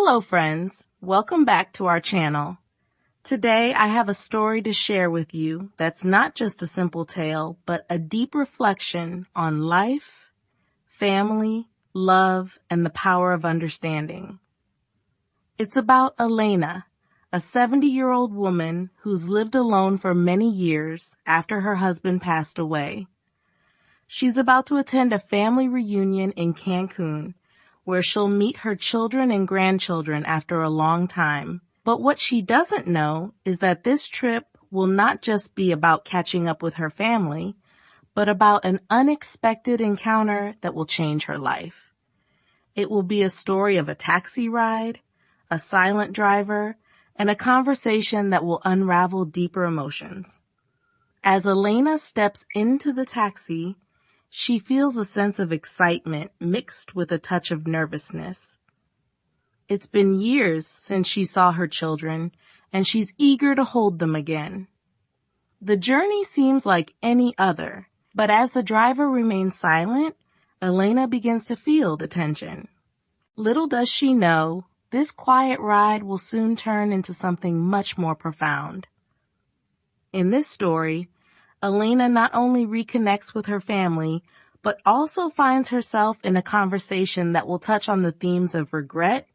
Hello friends, welcome back to our channel. Today I have a story to share with you that's not just a simple tale, but a deep reflection on life, family, love, and the power of understanding. It's about Elena, a 70-year-old woman who's lived alone for many years after her husband passed away. She's about to attend a family reunion in Cancun, where she'll meet her children and grandchildren after a long time. But what she doesn't know is that this trip will not just be about catching up with her family, but about an unexpected encounter that will change her life. It will be a story of a taxi ride, a silent driver, and a conversation that will unravel deeper emotions. As Elena steps into the taxi, she feels a sense of excitement mixed with a touch of nervousness. It's been years since she saw her children, and she's eager to hold them again. The journey seems like any other, but as the driver remains silent, Elena begins to feel the tension. Little does she know, this quiet ride will soon turn into something much more profound. In this story, Elena not only reconnects with her family, but also finds herself in a conversation that will touch on the themes of regret,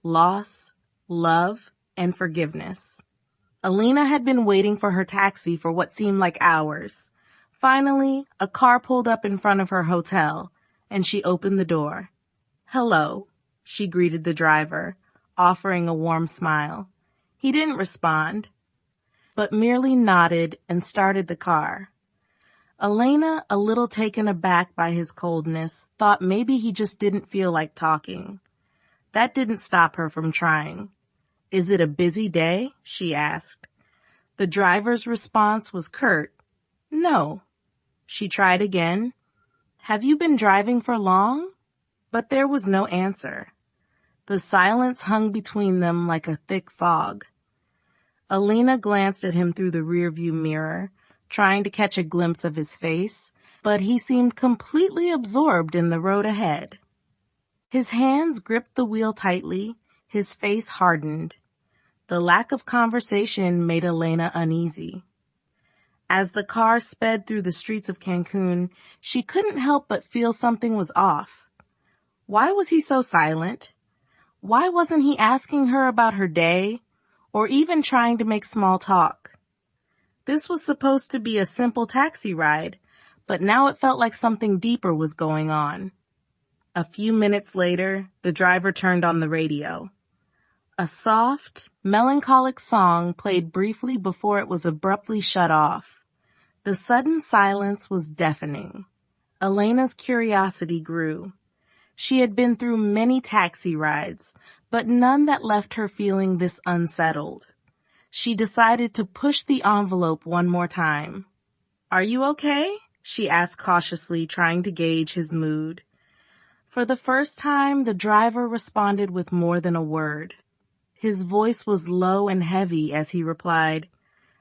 loss, love, and forgiveness. Elena had been waiting for her taxi for what seemed like hours. Finally, a car pulled up in front of her hotel, and she opened the door. "Hello," she greeted the driver, offering a warm smile. He didn't respond, but merely nodded and started the car. Elena, a little taken aback by his coldness, thought maybe he just didn't feel like talking. That didn't stop her from trying. "Is it a busy day?" she asked. The driver's response was curt. "No." She tried again. "Have you been driving for long?" But there was no answer. The silence hung between them like a thick fog. Elena glanced at him through the rearview mirror, trying to catch a glimpse of his face, but he seemed completely absorbed in the road ahead. His hands gripped the wheel tightly, his face hardened. The lack of conversation made Elena uneasy. As the car sped through the streets of Cancun, she couldn't help but feel something was off. Why was he so silent? Why wasn't he asking her about her day, or even trying to make small talk? This was supposed to be a simple taxi ride, but now it felt like something deeper was going on. A few minutes later, the driver turned on the radio. A soft, melancholic song played briefly before it was abruptly shut off. The sudden silence was deafening. Elena's curiosity grew. She had been through many taxi rides, but none that left her feeling this unsettled. She decided to push the envelope one more time. "Are you okay?" she asked cautiously, trying to gauge his mood. For the first time, the driver responded with more than a word. His voice was low and heavy as he replied,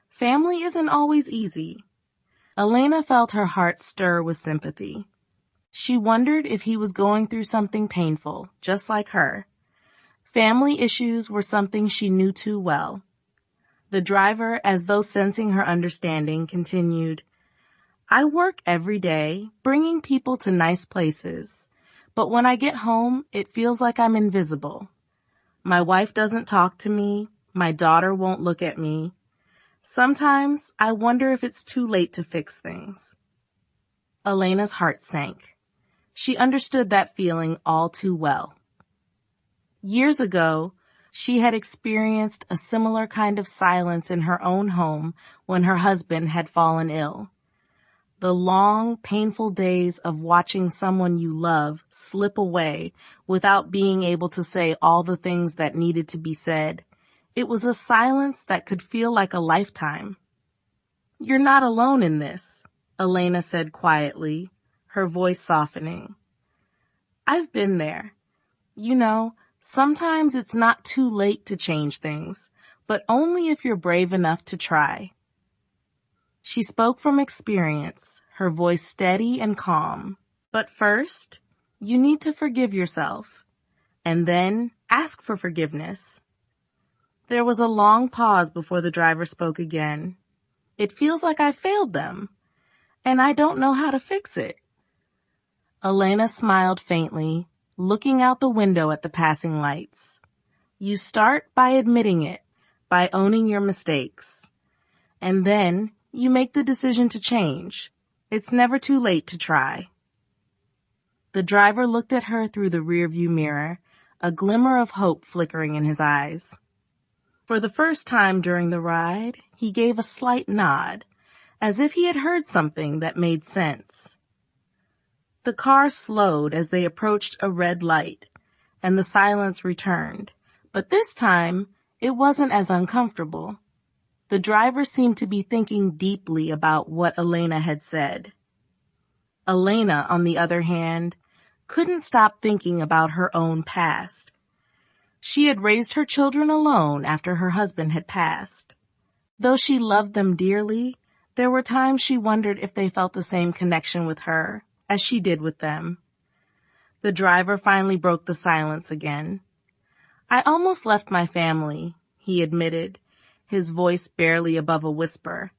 "Family isn't always easy." Elena felt her heart stir with sympathy. She wondered if he was going through something painful, just like her. Family issues were something she knew too well. The driver, as though sensing her understanding, continued, "I work every day, bringing people to nice places. But when I get home, it feels like I'm invisible. My wife doesn't talk to me. My daughter won't look at me. Sometimes I wonder if it's too late to fix things." Elena's heart sank. She understood that feeling all too well. Years ago, she had experienced a similar kind of silence in her own home when her husband had fallen ill. The long, painful days of watching someone you love slip away without being able to say all the things that needed to be said. It was a silence that could feel like a lifetime. "You're not alone in this," Elena said quietly, her voice softening. "I've been there. You know, sometimes it's not too late to change things, but only if you're brave enough to try." She spoke from experience, her voice steady and calm. "But first, you need to forgive yourself. And then, Ask for forgiveness. There was a long pause before the driver spoke again. It feels like I failed them, and I don't know how to fix it. Elena smiled faintly, looking out the window at the passing lights. You start by admitting it, by owning your mistakes. And then you make the decision to change. It's never too late to try. The driver looked at her through the rearview mirror, a glimmer of hope flickering in his eyes. For the first time during the ride, he gave a slight nod, as if he had heard something that made sense. The car slowed as they approached a red light, and the silence returned. But this time, it wasn't as uncomfortable. The driver seemed to be thinking deeply about what Elena had said. Elena, on the other hand, couldn't stop thinking about her own past. She had raised her children alone after her husband had passed. Though she loved them dearly, there were times she wondered if they felt the same connection with her as she did with them. The driver finally broke the silence again. I almost left my family, he admitted, his voice barely above a whisper.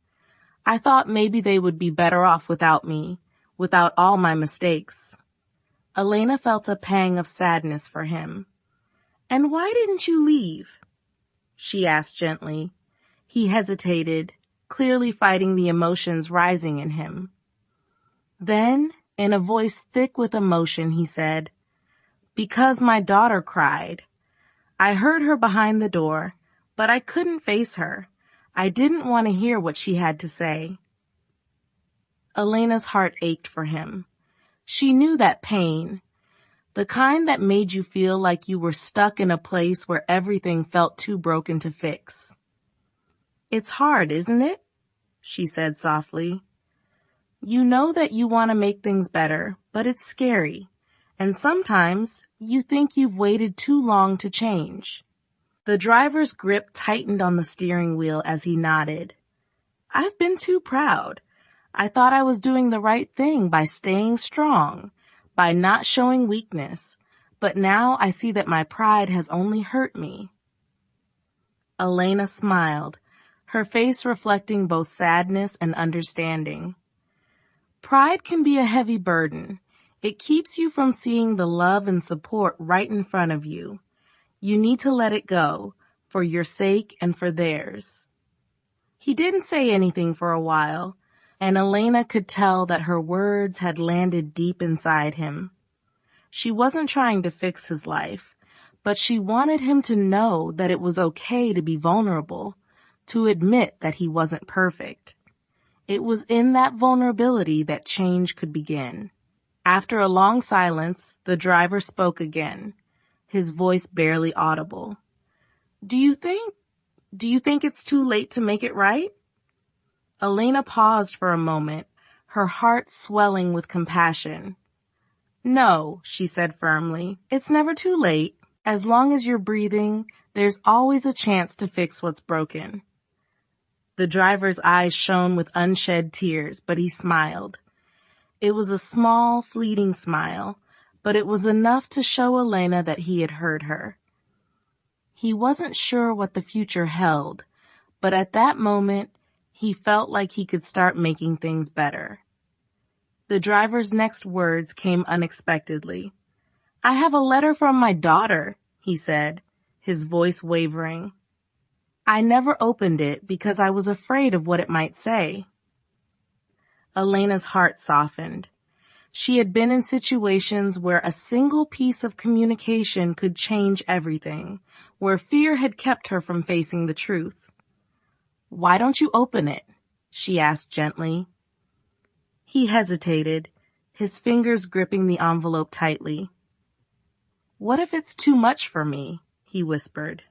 I thought maybe they would be better off without me, without all my mistakes. Elena felt a pang of sadness for him. And why didn't you leave? She asked gently. He hesitated, clearly fighting the emotions rising in him. Then, in a voice thick with emotion, he said, Because my daughter cried. I heard her behind the door, but I couldn't face her. I didn't want to hear what she had to say. Elena's heart ached for him. She knew that pain, the kind that made you feel like you were stuck in a place where everything felt too broken to fix. It's hard, isn't it? She said softly. You know that you want to make things better, but it's scary. And sometimes you think you've waited too long to change. The driver's grip tightened on the steering wheel as he nodded. I've been too proud. I thought I was doing the right thing by staying strong, by not showing weakness. But now I see that my pride has only hurt me. Elena smiled, her face reflecting both sadness and understanding. Pride can be a heavy burden. It keeps you from seeing the love and support right in front of you. You need to let it go, for your sake and for theirs. He didn't say anything for a while, and Elena could tell that her words had landed deep inside him. She wasn't trying to fix his life, but she wanted him to know that it was okay to be vulnerable, to admit that he wasn't perfect. It was in that vulnerability that change could begin. After a long silence, the driver spoke again, his voice barely audible. Do you think it's too late to make it right? Elena paused for a moment, her heart swelling with compassion. No, she said firmly, it's never too late. As long as you're breathing, there's always a chance to fix what's broken. The driver's eyes shone with unshed tears, but he smiled. It was a small, fleeting smile, but it was enough to show Elena that he had heard her. He wasn't sure what the future held, but at that moment, he felt like he could start making things better. The driver's next words came unexpectedly. I have a letter from my daughter, he said, his voice wavering. I never opened it because I was afraid of what it might say. Elena's heart softened. She had been in situations where a single piece of communication could change everything, where fear had kept her from facing the truth. Why don't you open it? She asked gently. He hesitated, his fingers gripping the envelope tightly. What if it's too much for me? He whispered.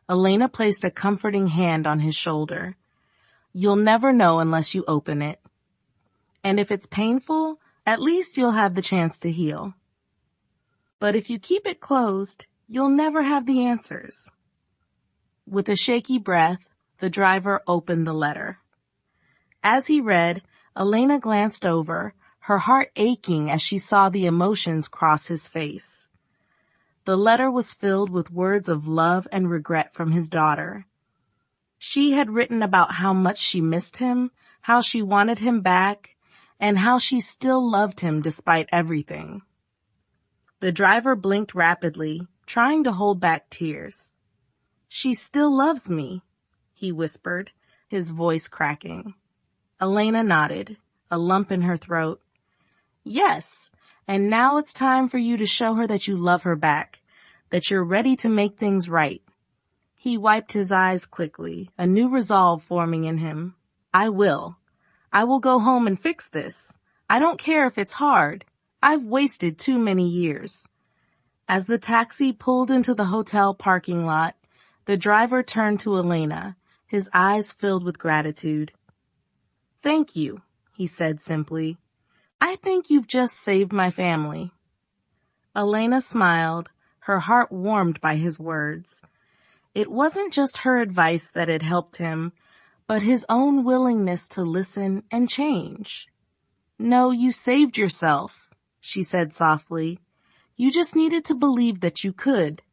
Elena placed a comforting hand on his shoulder. You'll never know unless you open it. And if it's painful, at least you'll have the chance to heal. But if you keep it closed, you'll never have the answers. With a shaky breath, the driver opened the letter. As he read, Elena glanced over, her heart aching as she saw the emotions cross his face. The letter was filled with words of love and regret from his daughter. She had written about how much she missed him, how she wanted him back, and how she still loved him despite everything. The driver blinked rapidly, trying to hold back tears. "She still loves me," he whispered, his voice cracking. Elena nodded, a lump in her throat. "Yes, and now it's time for you to show her that you love her back, that you're ready to make things right." He wiped his eyes quickly, a new resolve forming in him. "I will. I will go home and fix this. I don't care if it's hard. I've wasted too many years." As the taxi pulled into the hotel parking lot, the driver turned to Elena, his eyes filled with gratitude. "Thank you," he said simply. "I think you've just saved my family." Elena smiled, her heart warmed by his words. It wasn't just her advice that had helped him, but his own willingness to listen and change. "No, you saved yourself," she said softly. "You just needed to believe that you could."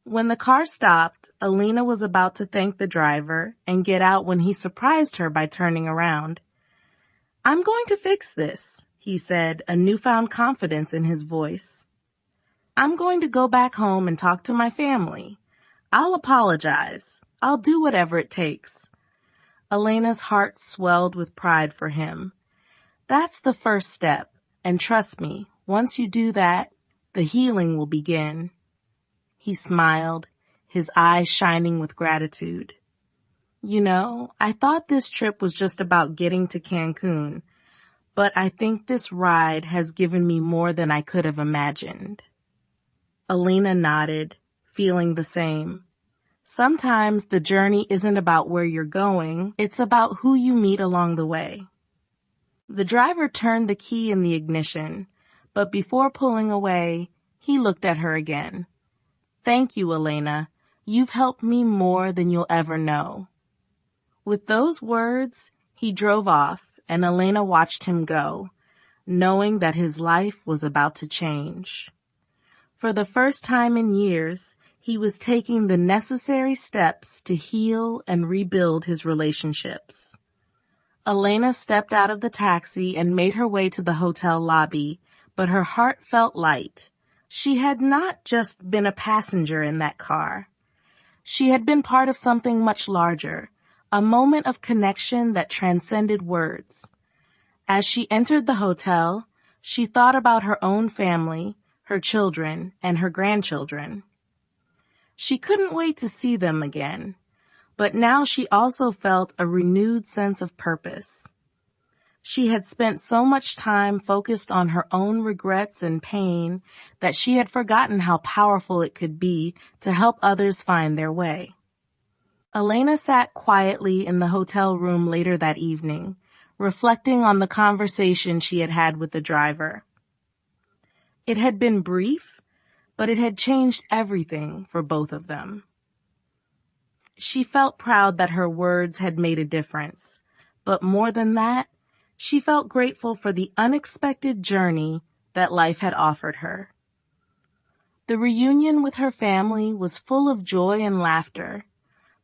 When the car stopped, Elena was about to thank the driver and get out when he surprised her by turning around. "I'm going to fix this," he said, a newfound confidence in his voice. "I'm going to go back home and talk to my family. I'll apologize. I'll do whatever it takes." Elena's heart swelled with pride for him. That's the first step, and trust me, once you do that, the healing will begin. He smiled, his eyes shining with gratitude. "You know, I thought this trip was just about getting to Cancun, but I think this ride has given me more than I could have imagined." Elena nodded, feeling the same. Sometimes the journey isn't about where you're going, it's about who you meet along the way. The driver turned the key in the ignition, but before pulling away, he looked at her again. "Thank you, Elena. You've helped me more than you'll ever know." With those words, he drove off, and Elena watched him go, knowing that his life was about to change. For the first time in years, he was taking the necessary steps to heal and rebuild his relationships. Elena stepped out of the taxi and made her way to the hotel lobby, but her heart felt light. She had not just been a passenger in that car. She had been part of something much larger, a moment of connection that transcended words. As she entered the hotel, she thought about her own family, her children, and her grandchildren. She couldn't wait to see them again, but now she also felt a renewed sense of purpose. She had spent so much time focused on her own regrets and pain that she had forgotten how powerful it could be to help others find their way. Elena sat quietly in the hotel room later that evening, reflecting on the conversation she had had with the driver. It had been brief, but it had changed everything for both of them. She felt proud that her words had made a difference, but more than that, she felt grateful for the unexpected journey that life had offered her. The reunion with her family was full of joy and laughter,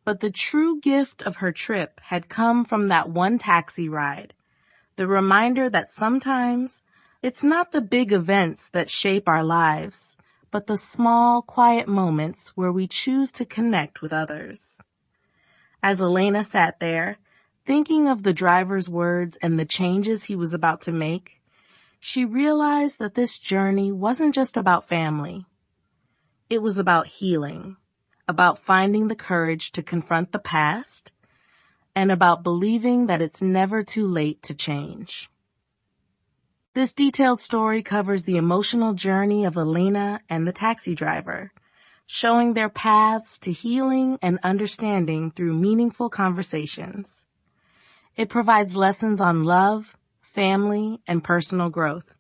but the true gift of her trip had come from that one taxi ride, the reminder that sometimes it's not the big events that shape our lives, but the small, quiet moments where we choose to connect with others. As Elena sat there, thinking of the driver's words and the changes he was about to make, she realized that this journey wasn't just about family. It was about healing, about finding the courage to confront the past, and about believing that it's never too late to change. This detailed story covers the emotional journey of Elena and the taxi driver, showing their paths to healing and understanding through meaningful conversations. It provides lessons on love, family, and personal growth.